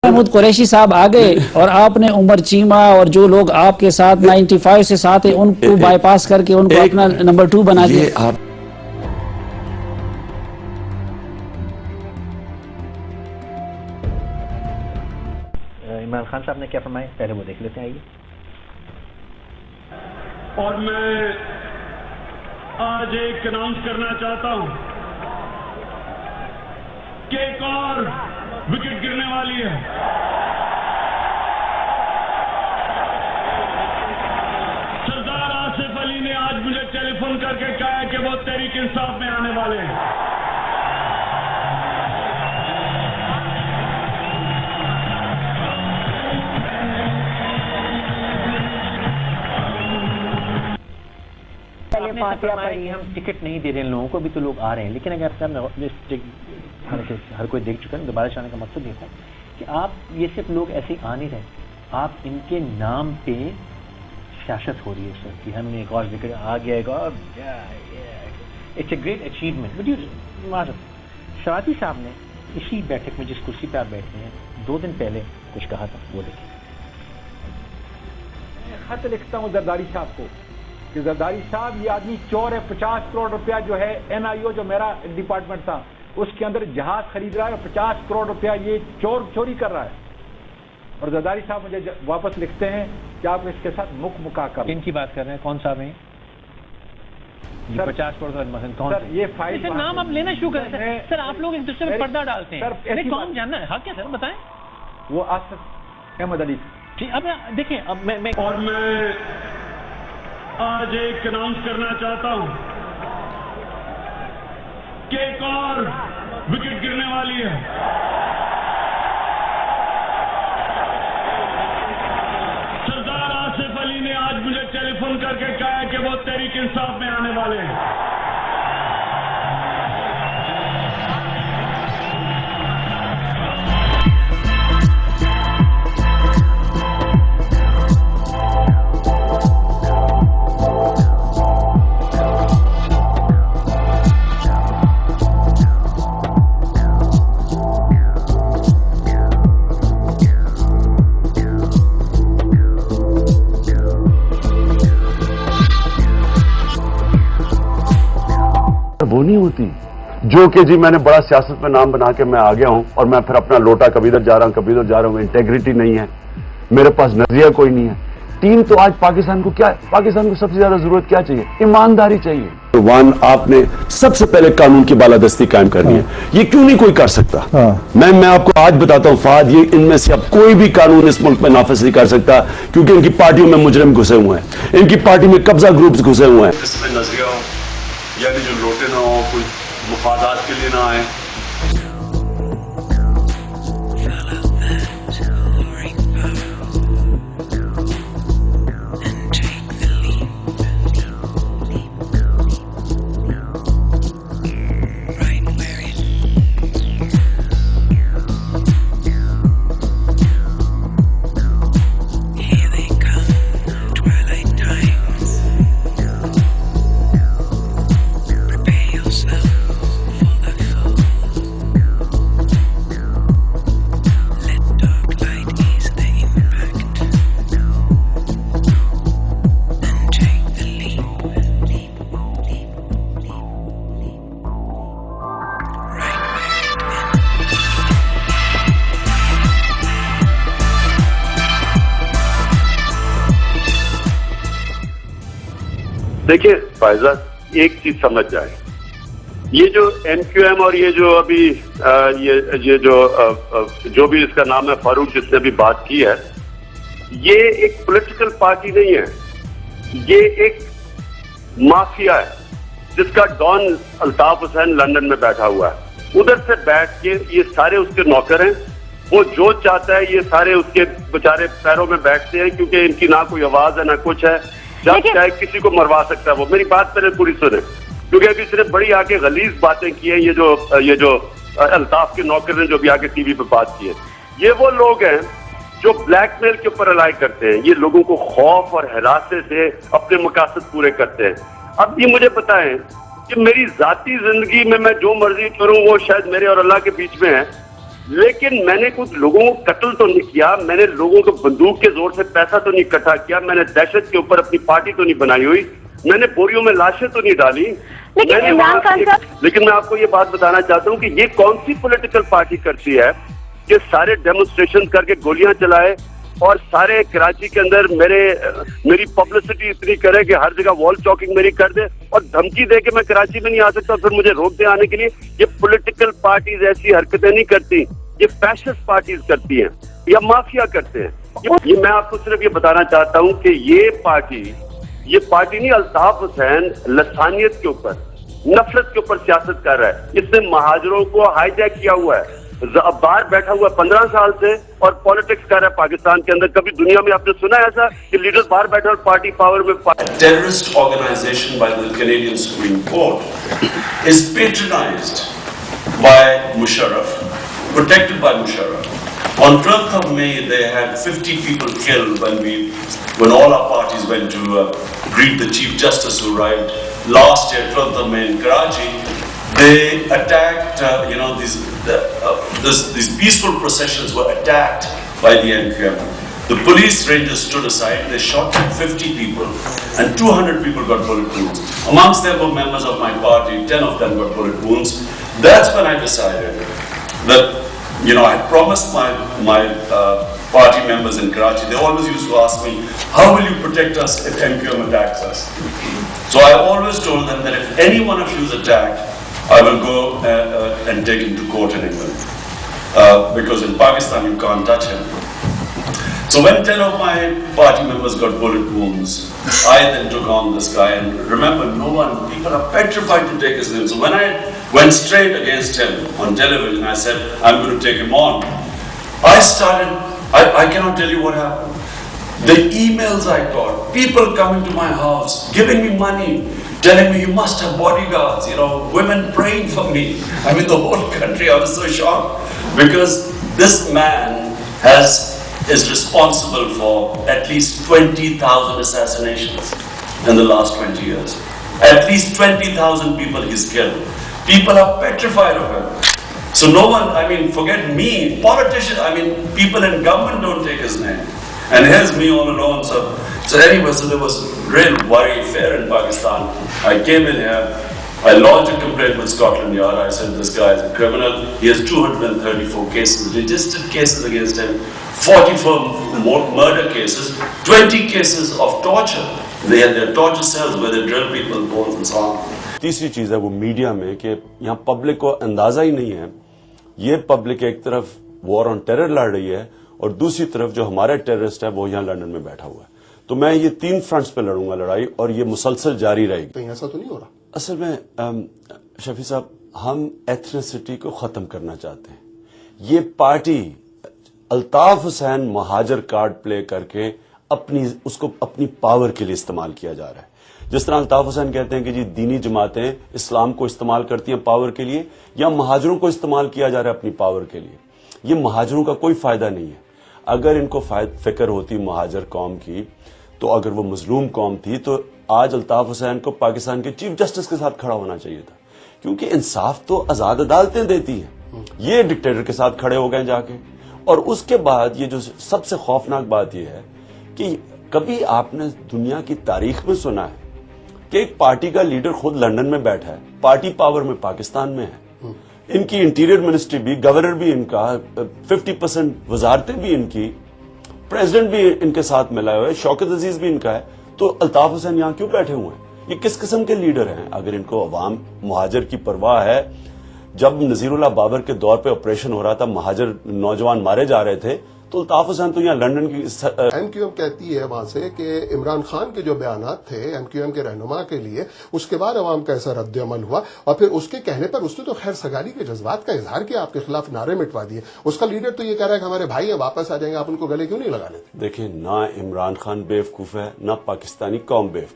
محمود قریشی صاحب آ گئے اور آپ نے عمر چیمہ اور جو لوگ آپ کے ساتھ 95 سے ساتھ ہیں ان کو بائی پاس کر کے ان کو اپنا نمبر 2 بنا دیا. عمران خان صاحب نے کیا فرمایا پہلے وہ دیکھ لیتے ہیں. آئیے. اور میں آج ایک اناؤنس کرنا چاہتا ہوں کہ ایک اور وکٹ گرنے والی ہے. سردار آصف علی نے آج مجھے ٹیلی فون کر کے کہا ہے کہ وہ تحریک انصاف میں آنے والے ہیں. ہم ٹکٹ نہیں دے رہے ہیں لوگوں کو, بھی تو لوگ آ رہے ہیں, لیکن اگر ہر کوئی دیکھ چکا ہے, دوبارہ چاہنے کا مقصد یہ تھا کہ آپ یہ صرف لوگ ایسے ہی آ نہیں رہے, آپ ان کے نام پہ سیاست ہو رہی ہے سر کہ ہم نے ایک اور ذکر آ گیا, ایک اور اٹس اے گریٹ اچیومنٹ. شراتی صاحب نے اسی بیٹھک میں جس کرسی پہ آپ بیٹھے ہیں 2 دن پہلے کچھ کہا تھا, وہ دیکھیں. میں خط لکھتا ہوں زرداری صاحب کو کہ زرداری صاحب یہ آدمی چور ہے. 50 کروڑ روپیہ جو ہے NIO جو میرا ڈپارٹمنٹ تھا اس کے اندر جہاز خرید رہا ہے, اور 50 کروڑ روپیہ یہ چوری کر رہا ہے. اور زرداری صاحب مجھے واپس لکھتے ہیں کہ آپ اس کے ساتھ مکہ کر. ان کی بات کر رہے ہیں, کون صاحب ہیں 50 کروڑ کا کون؟ سر یہ فائل نام آپ لینا شروع کریں سر. آپ لوگ ایک دوسرے میں پردہ ڈالتے ہیں, کون جاننا ہے حق ہے سر, بتائیں. وہ آصف احمد علی. ٹھیک, اب دیکھیں, اب میں اور میں آج ایک اناؤنس کرنا چاہتا ہوں کہ ایک اور وکٹ گرنے والی ہے. سردار آصف علی نے آج مجھے ٹیلی فون کر کے کہا ہے کہ وہ تحریک انصاف میں آنے والے ہیں. وہ نہیں ہوتی جو کہ جی میں نے بڑا سیاست میں نام بنا کے میں آ گیا ہوں اور میں پھر اپنا لوٹا کبھی ادھر جا رہا ہوں کبھی ادھر جا رہا ہوں. انٹیگریٹی نہیں ہے میرے پاس, نظریہ کوئی نہیں ہے. ٹیم تو آج پاکستان کو کیا ہے, پاکستان کو سب سے زیادہ ضرورت کیا چاہیے؟ ایمانداری چاہیے. آپ نے سب سے پہلے قانون کی بالادستی قائم کرنی ہے. یہ کیوں نہیں کوئی کر سکتا؟ میں آپ کو آج بتاتا ہوں فہد, یہ ان میں سے اب کوئی بھی قانون اس ملک میں نافذ نہیں کر سکتا کیونکہ ان کی پارٹیوں میں مجرم گھسے ہوئے ہیں, ان کی پارٹی میں قبضہ گروپس گھسے ہوئے ہیں. اس میں نظریہ ہو یعنی جو لوٹے نہ ہو, کوئی مفادات کے لیے نہ آئے. دیکھیے فائزہ, ایک چیز سمجھ جائیں, یہ جو MQM اور یہ جو ابھی یہ جو بھی اس کا نام ہے فاروق جس نے ابھی بات کی ہے, یہ ایک پولیٹیکل پارٹی نہیں ہے, یہ ایک مافیا ہے جس کا ڈان الطاف حسین لندن میں بیٹھا ہوا ہے. ادھر سے بیٹھ کے یہ سارے اس کے نوکر ہیں, وہ جو چاہتا ہے یہ سارے اس کے بیچارے پیروں میں بیٹھتے ہیں کیونکہ ان کی نہ کوئی آواز ہے نہ کچھ ہے. جب چاہے کسی کو مروا سکتا ہے. وہ میری بات پہلے پوری سنیں کیونکہ ابھی صرف بڑی آگے غلیظ باتیں کی ہیں یہ جو الطاف کے نوکر نے جو بھی آگے ٹی وی پہ بات کی ہے. یہ وہ لوگ ہیں جو بلیک میل کے اوپر رلائی کرتے ہیں, یہ لوگوں کو خوف اور ہراسے سے اپنے مقاصد پورے کرتے ہیں. اب یہ مجھے بتائیں کہ میری ذاتی زندگی میں جو مرضی کروں وہ شاید میرے اور اللہ کے بیچ میں ہے, لیکن میں نے کچھ لوگوں کو قتل تو نہیں کیا, میں نے لوگوں کو بندوق کے زور سے پیسہ تو نہیں اکٹھا کیا, میں نے دہشت کے اوپر اپنی پارٹی تو نہیں بنائی ہوئی, میں نے بوریوں میں لاشیں تو نہیں ڈالی. لیکن میں آپ کو یہ بات بتانا چاہتا ہوں کہ یہ کون سی پولیٹیکل پارٹی کرتی ہے کہ سارے ڈیمونسٹریشن کر کے گولیاں چلائے اور سارے کراچی کے اندر میری پبلسٹی اتنی کرے کہ ہر جگہ وال چاکنگ میری کر دے اور دھمکی دے کہ میں کراچی میں نہیں آ سکتا, پھر مجھے روک دے آنے کے لیے. یہ پولیٹیکل پارٹیز ایسی حرکتیں نہیں کرتی, یہ فیشسٹ پارٹیز کرتی ہیں یا مافیا کرتے ہیں. یہ میں آپ کو صرف یہ بتانا چاہتا ہوں کہ یہ پارٹی نہیں, الطاف حسین لسانیت کے اوپر, نفرت کے اوپر سیاست کر رہا ہے. اس نے مہاجروں کو ہائی جیک کیا ہوا ہے, باہر بیٹھا ہوا 15 سال سے اور پالیٹکس کر رہا ہے پاکستان کے اندر. کبھی دنیا میں آپ نے سنا ہے ایسا کہ لیڈر باہر بیٹھا اور پارٹی پاور میں terrorist organization by the Canadian Supreme Court is patronized by Musharraf, protected by Musharraf. On 12th of May, they had 50 people killed when all our parties went to greet the Chief Justice who arrived last year, 12th of May in Karachi. They attacked, these peaceful processions were attacked by the NQM. The police rangers stood aside, they shot 50 people and 200 people got bullet wounds. Amongst them were members of my party, 10 of them got bullet wounds. That's when I decided that, I promised my party members in Karachi, they always used to ask me, how will you protect us if MQM attacks us? So I always told them that if any one of you is attacked, I will go and take him to court in England. Because in Pakistan you can't touch him. So when 10 of my party members got bullet wounds, I then took on this guy, and remember, people are petrified to take his name. So when I went straight against him on television, I said, I'm going to take him on. I cannot tell you what happened. The emails I got, people coming to my house, giving me money, telling me you must have bodyguards, women praying for me. I mean, the whole country, I was so shocked. Because this man is responsible for at least 20,000 assassinations in the last 20 years. At least 20,000 people he's killed. People are petrified of him. So no one, forget me, politicians, people in government don't take his name. And here's me all alone. So anyway, there was real worry, fear in Pakistan. I came in here, I lodged a complaint with Scotland Yard. I said, this guy is a criminal. He has 234 cases, registered cases against him, 44 more murder cases, 20 cases of torture. They had their torture cells where they drill people, bones and so on. تیسری چیز ہے وہ media میں کہ یہاں public کو اندازہ ہی نہیں ہے. یہ پبلک ایک طرف وار آن ٹیرر لڑ رہی ہے اور دوسری طرف جو ہمارا ٹیررسٹ ہے وہ یہاں لندن میں بیٹھا ہوا ہے. تو میں یہ 3 فرنٹس پہ لڑوں گا لڑائی, اور یہ مسلسل جاری رہے گی. کہیں ایسا تو نہیں ہو رہا؟ اصل میں شفیع صاحب, ہم ایتھنیسٹی کو ختم کرنا چاہتے ہیں. یہ پارٹی الطاف حسین مہاجر کارڈ پلے کر کے اس کو اپنی پاور کے لیے استعمال کیا جا رہا ہے. جس طرح الطاف حسین کہتے ہیں کہ جی دینی جماعتیں اسلام کو استعمال کرتی ہیں پاور کے لیے, یا مہاجروں کو استعمال کیا جا رہا ہے اپنی پاور کے لیے. یہ مہاجروں کا کوئی فائدہ نہیں ہے. اگر ان کو فکر ہوتی مہاجر قوم کی, تو اگر وہ مظلوم قوم تھی تو آج الطاف حسین کو پاکستان کے چیف جسٹس کے ساتھ کھڑا ہونا چاہیے تھا, کیونکہ انصاف تو آزاد عدالتیں دیتی ہیں. یہ ڈکٹیٹر کے ساتھ کھڑے ہو گئے جا کے. اور اس کے بعد یہ جو سب سے خوفناک بات یہ ہے کہ کبھی آپ نے دنیا کی تاریخ میں سنا ہے کہ ایک پارٹی کا لیڈر خود لندن میں بیٹھا ہے, پارٹی پاور میں پاکستان میں ہے, ان کی انٹیریئر منسٹری بھی, گورنر بھی ان کا, 50% وزارتیں بھی ان کی, پریزیڈنٹ بھی ان کے ساتھ ملا ہوا ہے, شوکت عزیز بھی ان کا ہے. تو الطاف حسین یہاں کیوں بیٹھے ہوئے ہیں؟ یہ کس قسم کے لیڈر ہیں؟ اگر ان کو عوام مہاجر کی پرواہ ہے, جب نذیر اللہ بابر کے دور پہ آپریشن ہو رہا تھا, مہاجر نوجوان مارے جا رہے تھے, تو الطاف حسین تو یہاں لندن کی ایم کیو ایم کہتی ہے وہاں سے کہ عمران خان کے جو بیانات تھے ایم کیو ایم کے رہنما کے لیے, اس کے بعد عوام کا ایسا رد عمل ہوا, اور پھر اس کے کہنے پر اس نے تو خیر سگالی کے جذبات کا اظہار کیا, آپ کے خلاف نعرے مٹوا دیے. اس کا لیڈر تو یہ کہہ رہا ہے کہ ہمارے بھائی ہیں, واپس آ جائیں گے, آپ ان کو گلے کیوں نہیں لگا لیتے؟ دیکھیں, نہ عمران خان بیوقوف ہے, نہ پاکستانی قوم بیوقوف.